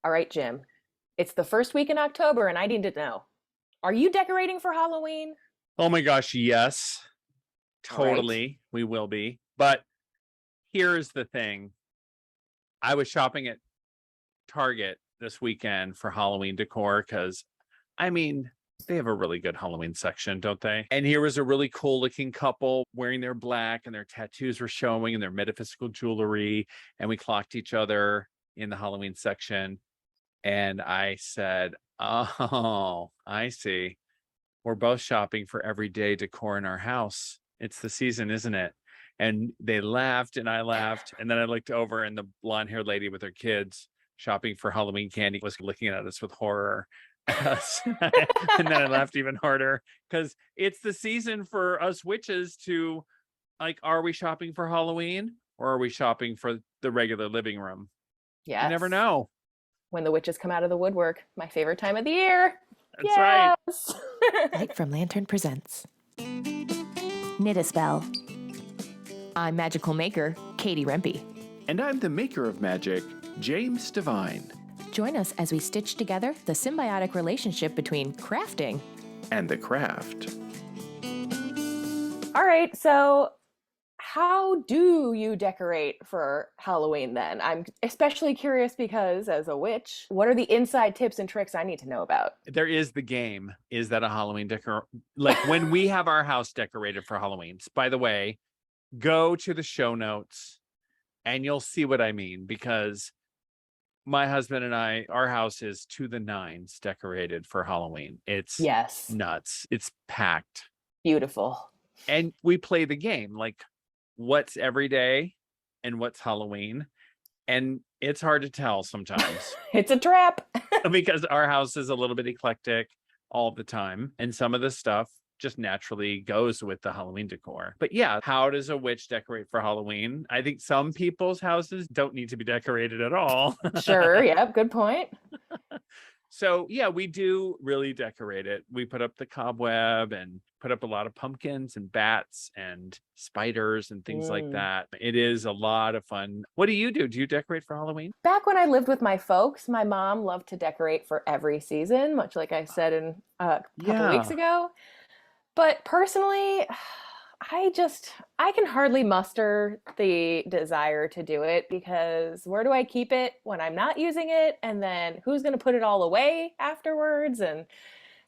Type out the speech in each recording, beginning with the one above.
All right, Jim. It's the first week in October, and I need to know. Are you decorating for Halloween? Oh my gosh, yes, All right. totally. We will be. But here's the thing. I was shopping at Target this weekend for Halloween decor because, I mean, they have a really good Halloween section, don't they? And here was a really cool looking couple wearing their black and their tattoos were showing and their metaphysical jewelry. And we clocked each other in the Halloween section. And I said, "Oh, I see. We're both shopping for everyday decor in our house. It's the season, isn't it?" And they laughed and I laughed. And then I looked over and the blonde haired lady with her kids shopping for Halloween candy was looking at us with horror. and then I laughed even harder because it's the season for us witches to like, are we shopping for Halloween or are we shopping for the regular living room? You never Yes. know. When the witches come out of the woodwork, my favorite time of the year. That's right. Yes. Light from Lantern presents Knit a Spell. I'm magical maker Katie Rempe. And I'm the maker of magic, James Devine. Join us as we stitch together the symbiotic relationship between crafting And the craft. All right, so how do you decorate for Halloween then? I'm especially curious because as a witch, what are the inside tips and tricks I need to know about? There is the game. Is that a Halloween decor? Like when we have our house decorated for Halloween. By the way, go to the show notes and you'll see what I mean because my husband and our house is to the nines decorated for Halloween. It's Yes. nuts. It's packed. Beautiful. And we play the game like what's every day and what's Halloween. And it's hard to tell sometimes It's a trap. because our house is a little bit eclectic all the time. And some of the stuff just naturally goes with the Halloween decor. But yeah, how does a witch decorate for Halloween? I think some people's houses don't need to be decorated at all. Sure, yep, good point. So yeah, we do really decorate it. We put up the cobweb and put up a lot of pumpkins and bats and spiders and things like that. It is a lot of fun. What do you do? Do you decorate for Halloween? Back when I lived with my folks, my mom loved to decorate for every season, much like I said in a couple weeks ago. But personally, I can hardly muster the desire to do it because where do I keep it when I'm not using it? And then who's going to put it all away afterwards? And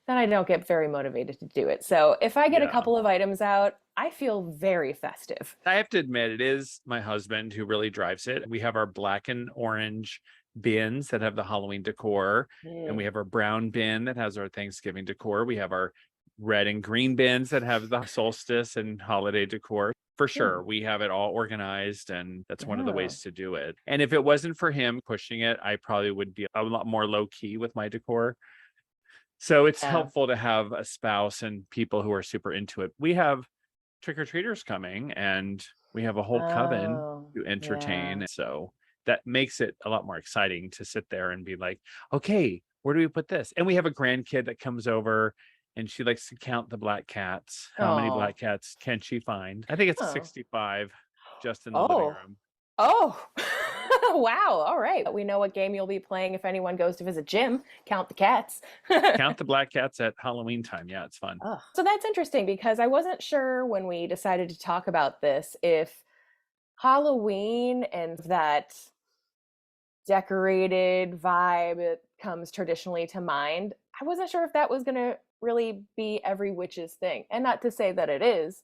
then I don't get very motivated to do it. So if I get a Yeah. couple of items out, I feel very festive. I have to admit, it is my husband who really drives it. We have our black and orange bins that have the Halloween decor, and we have our brown bin that has our Thanksgiving decor. We have our red and green bins that have the solstice and holiday decor. For sure, we have it all organized, and that's one of the ways to do it. And if it wasn't for him pushing it, I probably would be a lot more low key with my decor. So it's Yeah. helpful to have a spouse and people who are super into it. We have trick-or-treaters coming and we have a whole coven Oh, to entertain. yeah. So that makes it a lot more exciting to sit there and be like, okay, where do we put this? And we have a grandkid that comes over and she likes to count the black cats. How many Oh. black cats can she find? I think it's Oh. 65 just in the living Oh. room. Oh, wow. All right. We know what game you'll be playing if anyone goes to visit Jim. Count the cats. Count the black cats at Halloween time. Yeah, it's fun. Oh. So that's interesting because I wasn't sure when we decided to talk about this if Halloween and that decorated vibe comes traditionally to mind. I wasn't sure if that was going to really be every witch's thing. And not to say that it is,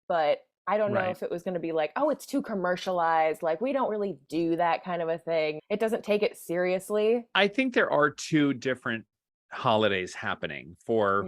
but I don't know Right. if it was going to be like, oh, it's too commercialized. Like, we don't really do that kind of a thing. It doesn't take it seriously. I think there are two different holidays happening for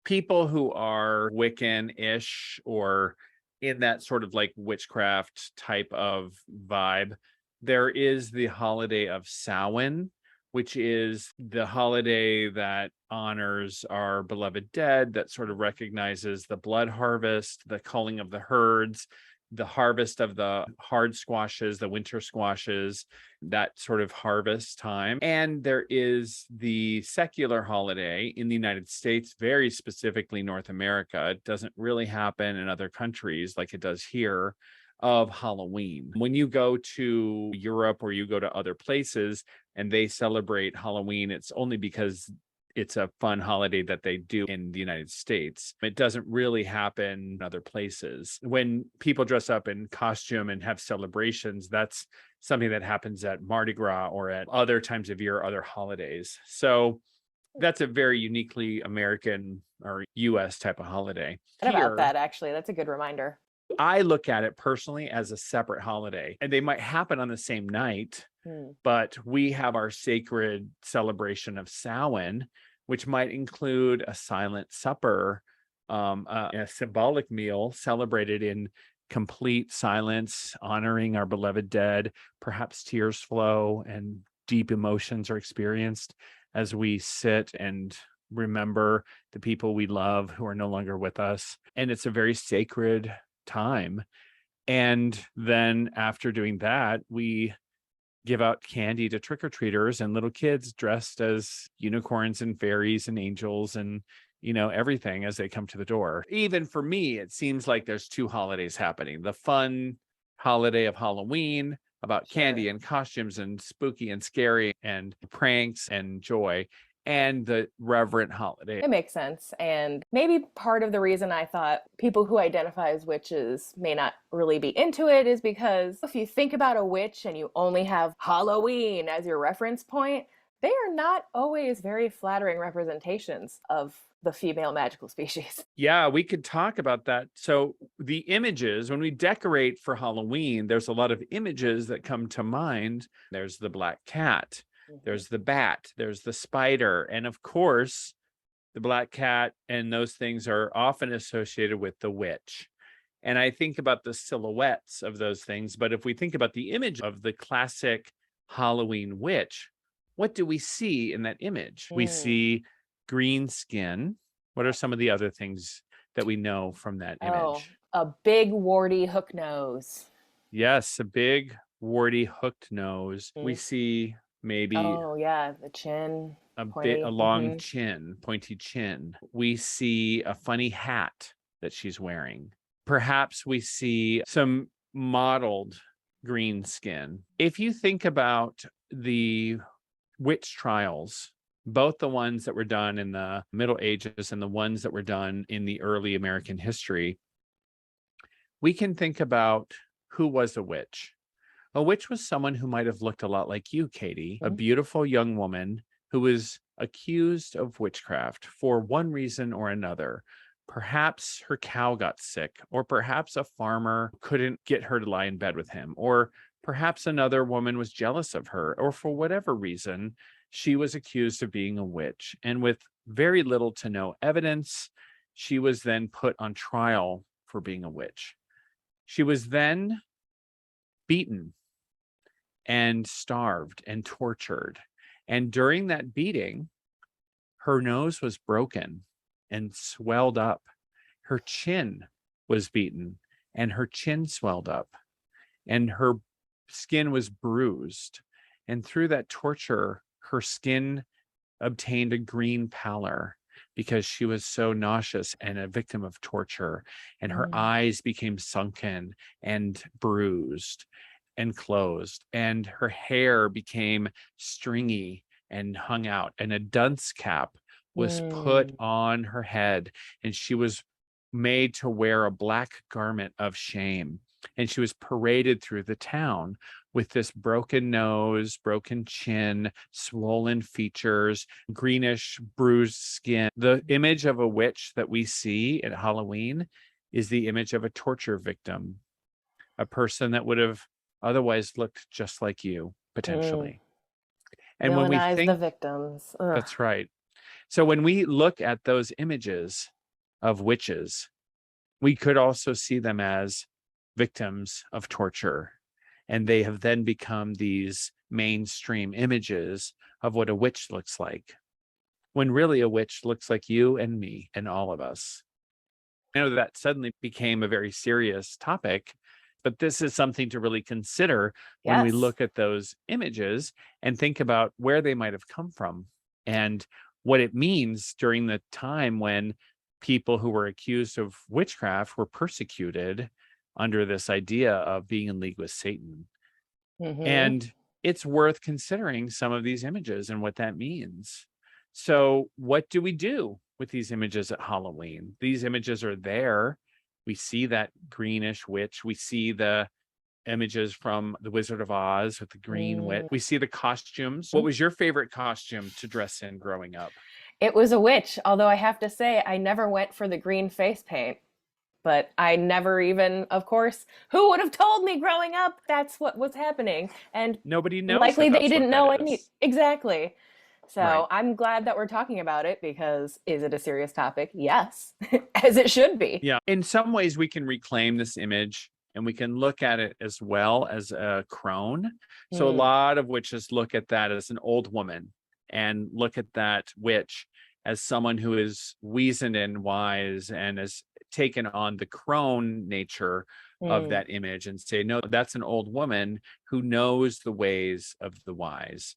people who are Wiccan-ish or in that sort of like witchcraft type of vibe. There is the holiday of Samhain, which is the holiday that honors our beloved dead, that sort of recognizes the blood harvest, the culling of the herds, the harvest of the hard squashes, the winter squashes, that sort of harvest time. And there is the secular holiday in the United States, very specifically North America. It doesn't really happen in other countries like it does here, of Halloween. When you go to Europe or you go to other places and they celebrate Halloween, it's only because it's a fun holiday that they do in the United States. It doesn't really happen in other places. When people dress up in costume and have celebrations, that's something that happens at Mardi Gras or at other times of year, other holidays. So that's a very uniquely American or US type of holiday. About that, actually. That's a good reminder. I look at it personally as a separate holiday, and they might happen on the same night, but we have our sacred celebration of Samhain, which might include a silent supper, a symbolic meal celebrated in complete silence, honoring our beloved dead. Perhaps tears flow and deep emotions are experienced as we sit and remember the people we love who are no longer with us. And it's a very sacred time. And then after doing that, we give out candy to trick-or-treaters and little kids dressed as unicorns and fairies and angels and everything as they come to the door. Even for me, it seems like there's two holidays happening: the fun holiday of Halloween about candy and costumes and spooky and scary and pranks and joy, and the reverent holiday. It makes sense. And maybe part of the reason I thought people who identify as witches may not really be into it is because if you think about a witch and you only have Halloween as your reference point, they are not always very flattering representations of the female magical species. Yeah, we could talk about that. So the images, when we decorate for Halloween, there's a lot of images that come to mind. There's the black cat. There's the bat, there's the spider, and of course, the black cat and those things are often associated with the witch. And I think about the silhouettes of those things, but if we think about the image of the classic Halloween witch, what do we see in that image? We see green skin. What are some of the other things that we know from that image? A big warty hook nose. Yes, a big warty hooked nose. We see maybe the chin, a long chin, pointy chin. We see a funny hat that she's wearing. Perhaps we see some mottled green skin. If you think about the witch trials, both the ones that were done in the Middle Ages and the ones that were done in the early American history, we can think about who was a witch. A witch was someone who might have looked a lot like you, Katie, a beautiful young woman who was accused of witchcraft for one reason or another. Perhaps her cow got sick, or perhaps a farmer couldn't get her to lie in bed with him, or perhaps another woman was jealous of her, or for whatever reason, she was accused of being a witch. And with very little to no evidence, she was then put on trial for being a witch. She was then beaten and starved and tortured. And during that beating, her nose was broken and swelled up. Her chin was beaten and her chin swelled up. And her skin was bruised. And through that torture, her skin obtained a green pallor because she was so nauseous and a victim of torture. And her eyes became sunken and bruised and closed, and her hair became stringy and hung out, and a dunce cap was put on her head, and she was made to wear a black garment of shame, and she was paraded through the town with this broken nose, broken chin, swollen features, greenish bruised skin. The image of a witch that we see at Halloween is the image of a torture victim, a person that would have otherwise looked just like you, potentially. And when we think the victims. That's right. So when we look at those images of witches, we could also see them as victims of torture. And they have then become these mainstream images of what a witch looks like, when really a witch looks like you and me and all of us. I know that suddenly became a very serious topic, but this is something to really consider when we look at those images and think about where they might have come from and what it means during the time when people who were accused of witchcraft were persecuted under this idea of being in league with Satan. Mm-hmm. And it's worth considering some of these images and what that means. So what do we do with these images at Halloween? These images are there. We see that greenish witch. We see the images from the Wizard of Oz with the green witch. We see the costumes. What was your favorite costume to dress in growing up? It was a witch, although I have to say I never went for the green face paint. But I never even, of course, who would have told me growing up that's what was happening? And nobody knows. Likely that they didn't know any. is. Exactly. So Right. I'm glad that we're talking about it, because is it a serious topic? Yes, as it should be. Yeah. In some ways, we can reclaim this image and we can look at it as well as a crone. So a lot of witches look at that as an old woman and look at that witch as someone who is weazened and wise and has taken on the crone nature of that image and say, no, that's an old woman who knows the ways of the wise.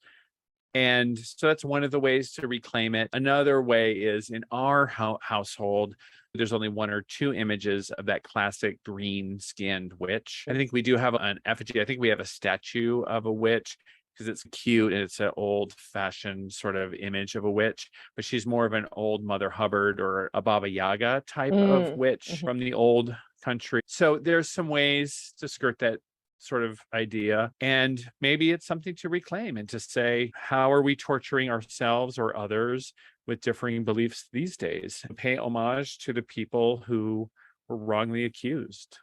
And so that's one of the ways to reclaim it. Another way is in our household, there's only one or two images of that classic green-skinned witch. I think we do have an effigy. I think we have a statue of a witch because it's cute and it's an old-fashioned sort of image of a witch. But she's more of an old Mother Hubbard or a Baba Yaga type of witch from the old country. So there's some ways to skirt that sort of idea. And maybe it's something to reclaim and to say, how are we torturing ourselves or others with differing beliefs these days? Pay homage to the people who were wrongly accused.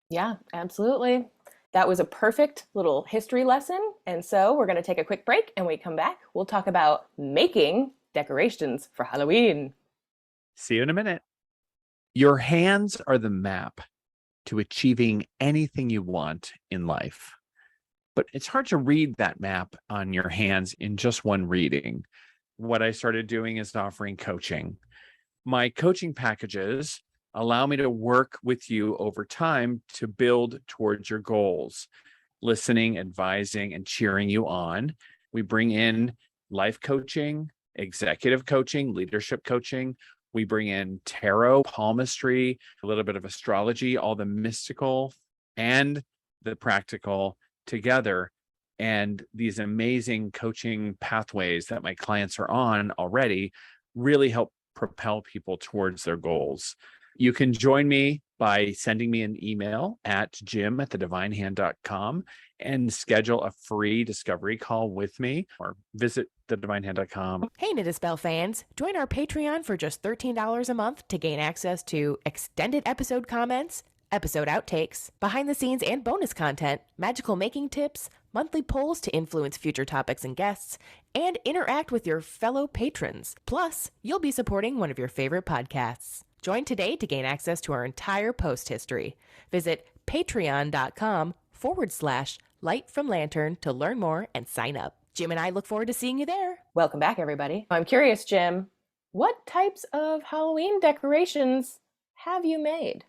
Yeah, absolutely. That was a perfect little history lesson. And so we're going to take a quick break, and when we come back, we'll talk about making decorations for Halloween. See you in a minute. Your hands are the map to achieving anything you want in life. But it's hard to read that map on your hands in just one reading. What I started doing is offering coaching. My coaching packages allow me to work with you over time to build towards your goals, listening, advising, and cheering you on. We bring in life coaching, executive coaching, leadership coaching. We bring in tarot, palmistry, a little bit of astrology, all the mystical and the practical together. And these amazing coaching pathways that my clients are on already really help propel people towards their goals. You can join me by sending me an email at jim@thedivinehand.com and schedule a free discovery call with me, or visit thedivinehand.com. Hey, Knit fans, join our Patreon for just $13 a month to gain access to extended episode comments, episode outtakes, behind the scenes and bonus content, magical making tips, monthly polls to influence future topics and guests, and interact with your fellow patrons. Plus, you'll be supporting one of your favorite podcasts. Join today to gain access to our entire post history. Visit patreon.com/Light from Lantern to learn more and sign up. Jim and I look forward to seeing you there. Welcome back, everybody. I'm curious, Jim, what types of Halloween decorations have you made?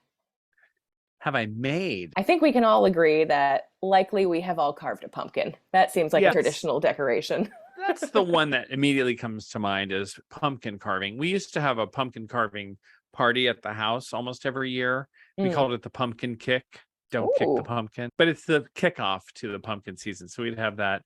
Have I made? I think we can all agree that likely we have all carved a pumpkin. That seems like Yes. a traditional decoration. That's the one that immediately comes to mind is pumpkin carving. We used to have a pumpkin carving party at the house almost every year. We called it the pumpkin kick. Don't kick the pumpkin, but it's the kickoff to the pumpkin season. So we'd have that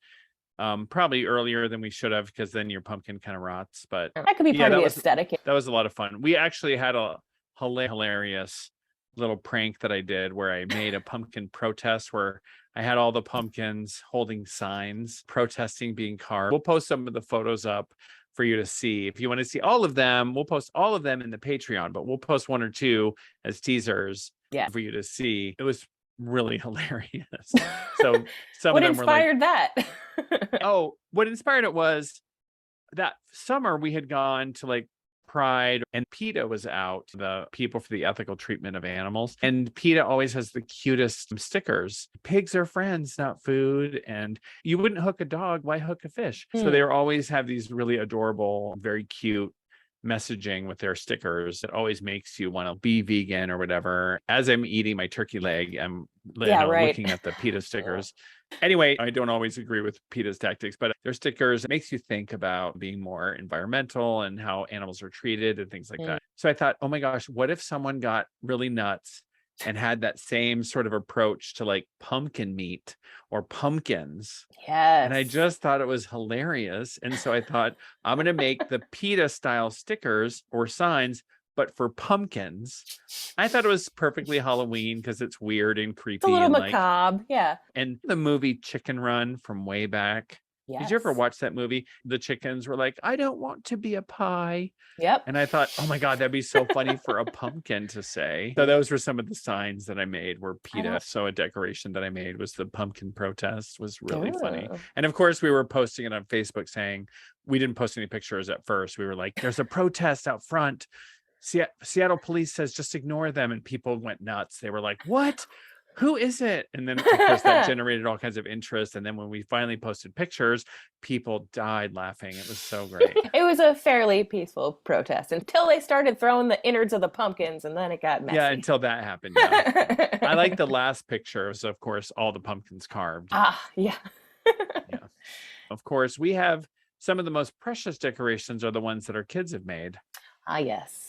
probably earlier than we should have, because then your pumpkin kind of rots. But That could be part of the aesthetic. That was a lot of fun. We actually had a hilarious little prank that I did where I made a pumpkin protest where I had all the pumpkins holding signs protesting being carved. We'll post some of the photos up for you to see. If you want to see all of them, we'll post all of them in the Patreon, but we'll post one or two as teasers for you to see. It was really hilarious. So some What of them inspired that? What inspired it was that summer we had gone to like Pride, and PETA was out, the People for the Ethical Treatment of Animals. And PETA always has the cutest stickers. Pigs are friends, not food. And you wouldn't hook a dog, why hook a fish? So they always have these really adorable, very cute messaging with their stickers. It always makes you want to be vegan or whatever. As I'm eating my turkey leg, I'm looking at the PETA stickers. Anyway, I don't always agree with PETA's tactics, but their stickers makes you think about being more environmental and how animals are treated and things like that. So I thought, oh my gosh, what if someone got really nuts and had that same sort of approach to like pumpkin meat or pumpkins. Yes. And I just thought it was hilarious. And so I thought, I'm going to make the PETA style stickers or signs, but for pumpkins. I thought it was perfectly Halloween because it's weird and creepy. It's a little and macabre. Yeah. And the movie Chicken Run from way back. Yes. Did you ever watch that movie? The chickens were like, I don't want to be a pie. Yep. And I thought, oh my God, that'd be so funny for a pumpkin to say. So those were some of the signs that I made were PETA. So a decoration that I made was the pumpkin protest, was really funny. And of course, we were posting it on Facebook saying, we didn't post any pictures at first. We were like, there's a protest out front. Seattle police says just ignore them. And people went nuts. They were like, what? Who is it? And then of course that generated all kinds of interest. And then when we finally posted pictures, people died laughing. It was so great. It was a fairly peaceful protest until they started throwing the innards of the pumpkins, and then it got messy. Yeah, until that happened. Yeah. I like the last pictures, of course, all the pumpkins carved. Yeah. Yeah. Of course, we have some of the most precious decorations are the ones that our kids have made. Yes.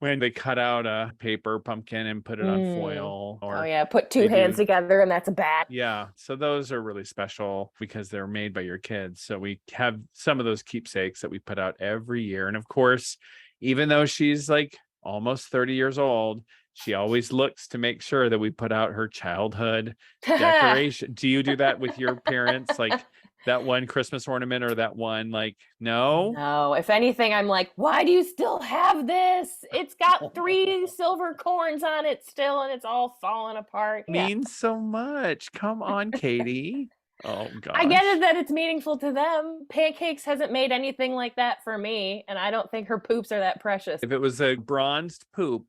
When they cut out a paper pumpkin and put it on foil. Or put two hands together and that's a bat. Yeah, so those are really special because they're made by your kids. So we have some of those keepsakes that we put out every year. And of course, even though she's like almost 30 years old, she always looks to make sure that we put out her childhood decoration. Do you do that with your parents? Like that one Christmas ornament or that one, like, no? No, if anything, I'm like, why do you still have this? It's got 3 silver corns on it still, and it's all falling apart. Means so much. Come on, Katie. Oh, gosh. I get it that it's meaningful to them. Pancakes hasn't made anything like that for me, and I don't think her poops are that precious. If it was a bronzed poop,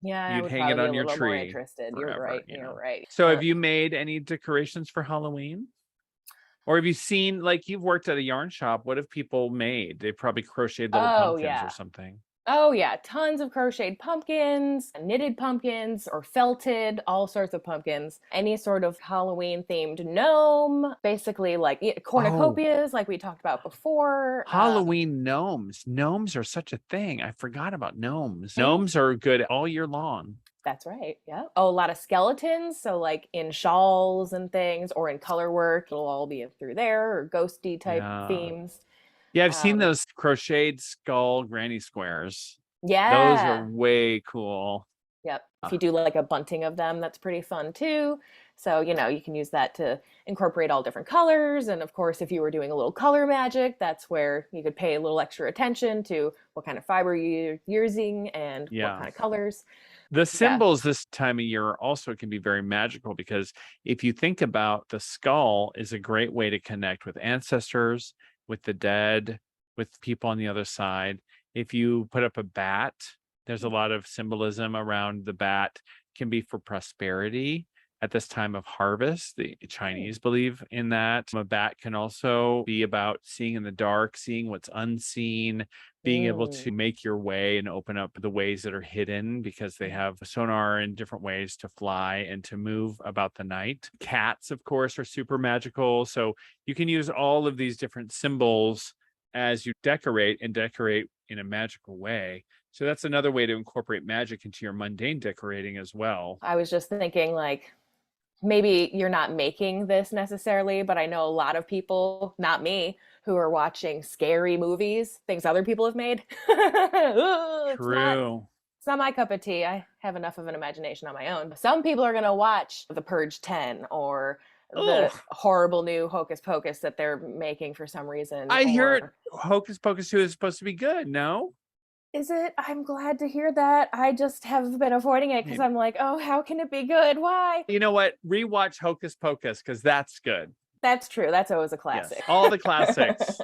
yeah, you'd hang it on your tree. Interested. Forever, You're right. you know? You're right. So have you made any decorations for Halloween? Or have you seen, like, you've worked at a yarn shop. What have people made? They probably crocheted little pumpkins or something. Oh, yeah. Tons of crocheted pumpkins, knitted pumpkins, or felted, all sorts of pumpkins. Any sort of Halloween-themed gnome, basically like cornucopias, like we talked about before. Halloween gnomes. Gnomes are such a thing. I forgot about gnomes. Gnomes are good all year long. That's right. Yeah. Oh, a lot of skeletons. So like in shawls and things or in color work, it'll all be through there, or ghosty type themes. Yeah, I've seen those crocheted skull granny squares. Yeah. Those are way cool. Yep. If you do like a bunting of them, that's pretty fun too. So, you know, you can use that to incorporate all different colors. And of course, if you were doing a little color magic, that's where you could pay a little extra attention to what kind of fiber you're using and what kind of colors. The symbols this time of year also can be very magical because if you think about the skull is a great way to connect with ancestors, with the dead, with people on the other side. If you put up a bat, there's a lot of symbolism around the bat. It can be for prosperity at this time of harvest. The Chinese believe in that. A bat can also be about seeing in the dark, seeing what's unseen, being able to make your way and open up the ways that are hidden because they have sonar in different ways to fly and to move about the night. Cats, of course, are super magical. So you can use all of these different symbols as you decorate and decorate in a magical way. So that's another way to incorporate magic into your mundane decorating as well. I was just thinking like, maybe you're not making this necessarily, but I know a lot of people, not me, who are watching scary movies, things other people have made. True. It's not my cup of tea. I have enough of an imagination on my own. Some people are going to watch The Purge 10 or the horrible new Hocus Pocus that they're making for some reason. I hear Hocus Pocus 2 is supposed to be good, no? Is it? I'm glad to hear that. I just have been avoiding it because I'm like, oh, how can it be good? Why? You know what? Rewatch Hocus Pocus because that's good. That's true. That's always a classic. Yes, all the classics.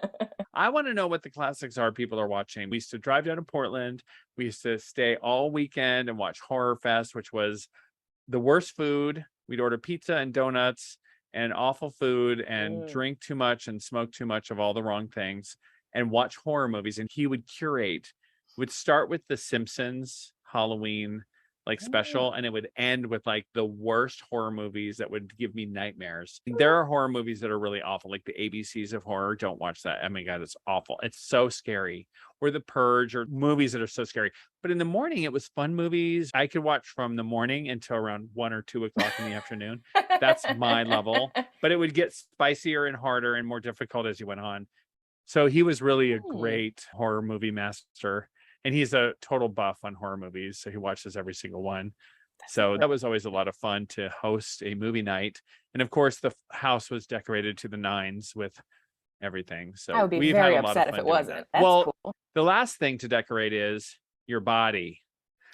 I want to know what the classics are people are watching. We used to drive down to Portland. We used to stay all weekend and watch Horror Fest, which was the worst food. We'd order pizza and donuts and awful food and drink too much and smoke too much of all the wrong things and watch horror movies. And he would curate. Would start with The Simpsons Halloween like special, and it would end with like the worst horror movies that would give me nightmares. There are horror movies that are really awful, like the ABCs of horror. Don't watch that. Oh my God, it's awful. It's so scary. Or The Purge, or movies that are so scary. But in the morning, it was fun movies. I could watch from the morning until around 1 or 2 o'clock in the afternoon. That's my level. But it would get spicier and harder and more difficult as you went on. So he was really a great horror movie master. And he's a total buff on horror movies. So he watches every single one. So that was always a lot of fun to host a movie night. And of course, the house was decorated to the nines with everything. So I would be very upset if it wasn't. That's well, cool. The last thing to decorate is your body.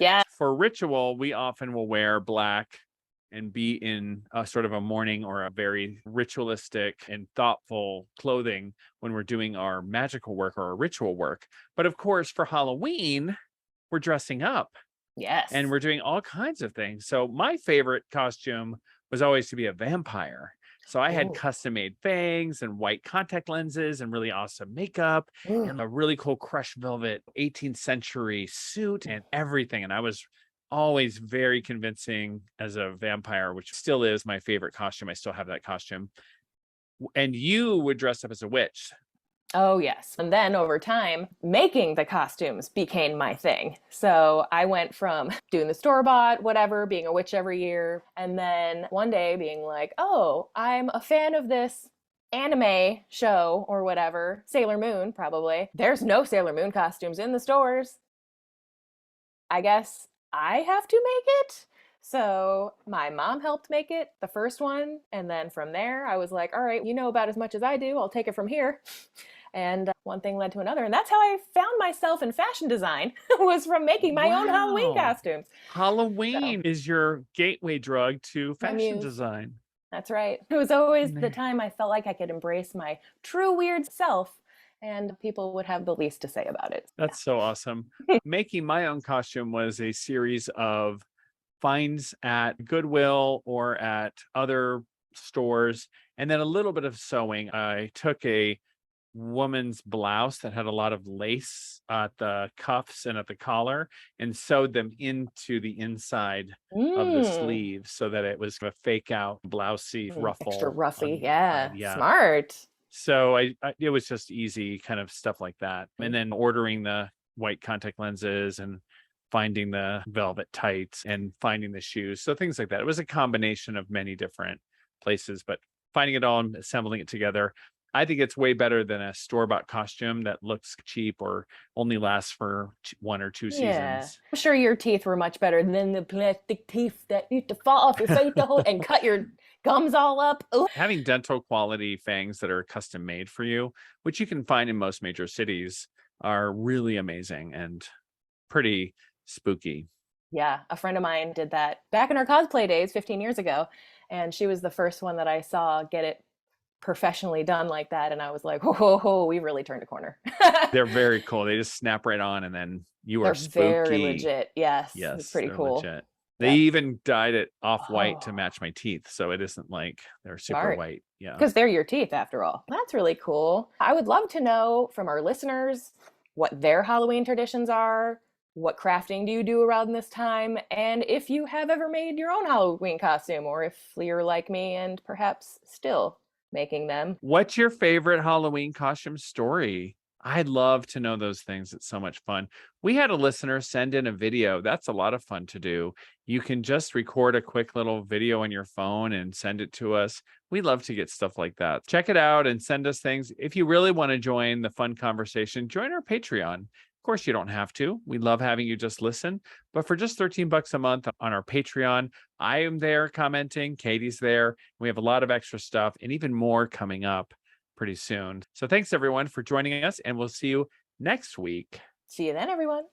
Yeah. For ritual, we often will wear black and be in a sort of a mourning or a very ritualistic and thoughtful clothing when we're doing our magical work or our ritual work. But of course, for Halloween, we're dressing up. Yes. And we're doing all kinds of things. So my favorite costume was always to be a vampire. So I had custom made fangs and white contact lenses and really awesome makeup and a really cool crushed velvet 18th century suit and everything. And I was always very convincing as a vampire, which still is my favorite costume. I still have that costume. And you would dress up as a witch. Oh, yes. And then over time, making the costumes became my thing. So I went from doing the store-bought, whatever, being a witch every year, and then one day being like, oh, I'm a fan of this anime show or whatever, Sailor Moon, probably. There's no Sailor Moon costumes in the stores. I guess I have to make it. So my mom helped make it, the first one. And then from there, I was like, all right, you know about as much as I do. I'll take it from here. And one thing led to another. And that's how I found myself in fashion design, was from making my own Halloween costumes. Halloween is your gateway drug to fashion design. That's right. It was always the time I felt like I could embrace my true weird self, and people would have the least to say about it. That's so awesome. Making my own costume was a series of finds at Goodwill or at other stores, and then a little bit of sewing. I took a woman's blouse that had a lot of lace at the cuffs and at the collar and sewed them into the inside of the sleeves so that it was a fake out blousey ruffle. Extra ruffy. Yeah. Smart. So it was just easy kind of stuff like that. And then ordering the white contact lenses and finding the velvet tights and finding the shoes. So things like that. It was a combination of many different places, but finding it all and assembling it together. I think it's way better than a store-bought costume that looks cheap or only lasts for 1 or 2 seasons. I'm sure your teeth were much better than the plastic teeth that used to fall off your face and cut your gums all up. Ooh. Having dental quality fangs that are custom made for you, which you can find in most major cities, are really amazing and pretty spooky. Yeah, a friend of mine did that back in our cosplay days 15 years ago, and she was the first one that I saw get it professionally done like that, and I was like, oh, we really turned a corner. They're very cool. They just snap right on, and then you are spooky. Very legit. Yes, it's pretty cool. Legit. They even dyed it off-white to match my teeth, so it isn't like they're super white. Yeah, because they're your teeth after all. That's really cool. I would love to know from our listeners what their Halloween traditions are. What crafting do you do around this time? And if you have ever made your own Halloween costume, or if you're like me and perhaps still making them. What's your favorite Halloween costume story? I'd love to know those things. It's so much fun. We had a listener send in a video. That's a lot of fun to do. You can just record a quick little video on your phone and send it to us. We love to get stuff like that. Check it out and send us things. If you really want to join the fun conversation, join our Patreon. Of course, you don't have to. We love having you just listen. But for just $13 a month on our Patreon, I am there commenting. Katie's there. We have a lot of extra stuff and even more coming up pretty soon. So thanks, everyone, for joining us. And we'll see you next week. See you then, everyone.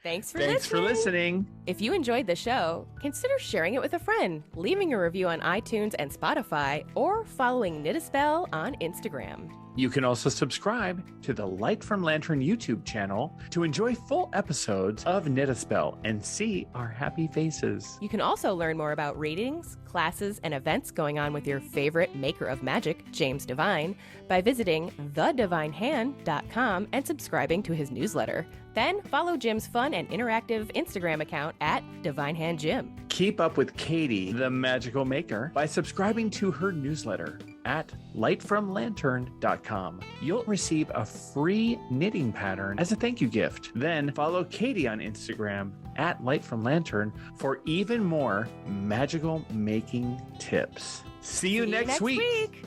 Thanks for listening. If you enjoyed the show, consider sharing it with a friend, leaving a review on iTunes and Spotify, or following Knit a Spell on Instagram. You can also subscribe to the Light from Lantern YouTube channel to enjoy full episodes of Knit a Spell and see our happy faces. You can also learn more about readings, classes, and events going on with your favorite maker of magic, James Devine, by visiting thedivinehand.com and subscribing to his newsletter. Then follow Jim's fun and interactive Instagram account at DivineHandJim. Keep up with Katie, the magical maker, by subscribing to her newsletter at lightfromlantern.com. You'll receive a free knitting pattern as a thank you gift. Then follow Katie on Instagram at lightfromlantern for even more magical making tips. See you next week.